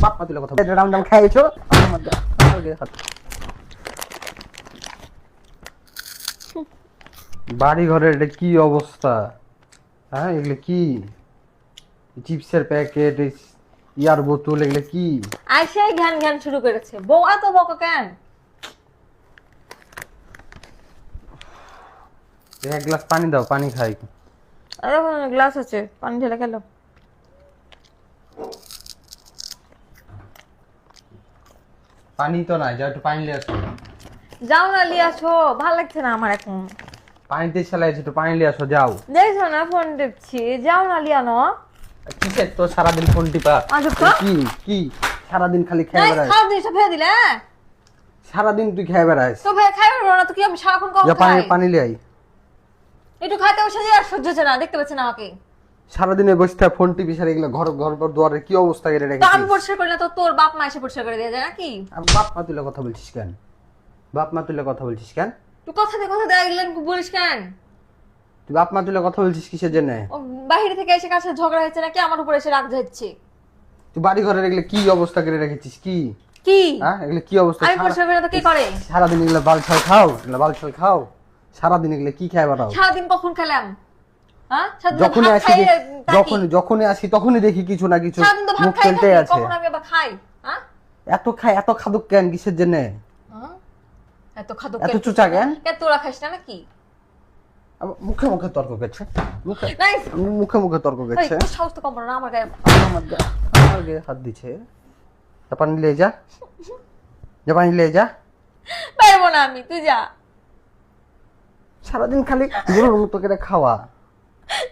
বাপ মা তুলে কথা বল রাম রাম খাইছো বাড়ি ঘরের এটা কি অবস্থা? হ্যাঁ এগুলো কি? চিপসের প্যাকেট, ইয়ার বোতল, এগুলো কি? আইসাই জ্ঞান জ্ঞান শুরু করেছে। বউ এত বকা কেন? এক গ্লাস পানি দাও, পানি খাই। আরে গ্লাস আছে, পানি ঢেলে খেলো। পানি তো নাই, যাও একটু পানি নিয়ে আসো। যাও না লিয়ে আসো, ভালো লাগছে না আমার এখন। পানিতে চালাই একটু পানি নিয়ে আসো, যাও। দেখছো না ফোন টিপছি, যাও না লিয়ানো। কিসের তো সারাদিন ফোন টিপা? কি কি সারাদিন খালি খেয়ে বেড়াস? খাওয়া দিস ফেলে দিলে। সারাদিন তুই খেয়ে বেড়াস। তো ভাই খাই পারবো না তো কি, আমি সারাক্ষণ কম যা পানি খাই। পানি লিয়ে আই। একটু খাইতে বসে আর সহ্য হচ্ছে না, দেখতে পাচ্ছেন আমাকে। সারাদিনে বসে থাক ফোন টিপি, সারা এগুলো ঘর ঘর পর দুয়ারের কি অবস্থা করে তো রেখেছিস? আমি পরিষ্কার করি না তো তোর বাপ মা এসে পরিষ্কার করে দিয়ে যায় নাকি? আর বাপ মা তুলে কথা বলছিস কেন? বাপ মা তুলে কথা বলছিস কেন? তুই কথা দেয় গেলেন বলিস কেন? তুই বাপ মা তুলে কথা বলছিস কিসের জন্য? ও বাইরে থেকে এসে কাছে ঝগড়া হচ্ছে নাকি আমার উপরে এসে রাগ যাচ্ছে? তুই বাড়ি ঘরের এগুলো কি অবস্থা করে রেখেছিস? কি কি হ্যাঁ এগুলো কি অবস্থা? আমি পরিষ্কার করি না তো কি করে? সারাদিন এগুলো বাল ছাল খাও, এগুলো বাল ছাল খাও। সারাদিন এগুলো কি খায় বেড়াও? সারাদিন কখন খেলাম? হ্যাঁ সারাদিন যখনই ভাত আসি খাই থাকি। যখনই আসি তখনই দেখি কিছু না কিছু সারাদিন তো ভাত মুখ খাই চলতে থাকি, আছে। কখন আমি আবার খাই? হ্যাঁ এত খাদক কেন কিসের জন্য? হ্যাঁ? এত খাদক এত চুচা কেন? তোরা খাইস না নাকি? মুখে মুখে তর্ক করছে, মুখে নাইস। মুখে মুখে তর্ক করছে। সাহস তো কম না আমার গায়ে। আমার গায়ে হাত দিছে। যা পানি লিয়ে যা, যা পানি লিয়ে যা। পারবো না আমি, তুই যা। সারাদিন খালি গরুর মতো করে খাওয়া,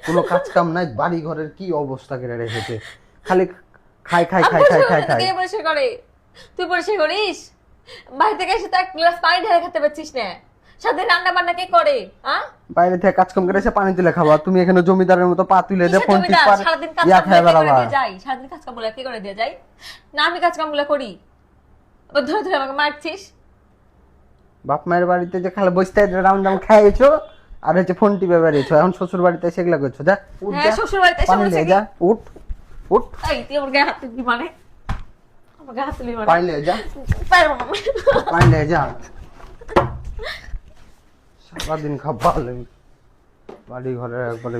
কোনো কাজ কাম নাই। বাড়ি ঘরের কি অবস্থা করে রেখেছে, খালি খাই খাই খাই খাই খাই খাই। কে পরিষ্কার করে? তুই পরিষ্কার করিস? বাইরে থেকে এসে তো এক গ্লাস পানি ঢেলে খেতে পারছিস না। সাথে রান্না বান্না কে করে? হ্যাঁ বাইরে থেকে কাজ কাম করে এসে পানি তুলে খাওয়া, তুমি এখানে জমিদারের মতো পা তুলে দে ফোন টিপ পার সারাদিন কাজ ইয়া কাম খায় বেড়াবা। করে যাই, সারাদিন কাজ কাম বলে কে করে দিয়ে যাই? না আমি কাজ কাম গুলো করি, আবার ধরে ধরে আমাকে মারছিস। বাপ মায়ের বাড়িতে যে খালি বসতে রাউন্ড রাউন্ড খাইছো আর হচ্ছে ফোন টিপে বেরিয়েছো, এখন শ্বশুর বাড়িতে সেগুলা করছো। যা উঠ, হ্যাঁ শ্বশুর বাড়িতে এসে পানি বলছে লিয়ে কি? যা, উঠ উঠ এই তুই আমার গায়ে হাত তুলবি মানে? আমার গায়ে হাত তুলবি মানে? পানি লিয়ে যা, পারবো না আমি। পানি লিয়ে যা। সারাদিন খাবার বাড়ি ঘরে একবারে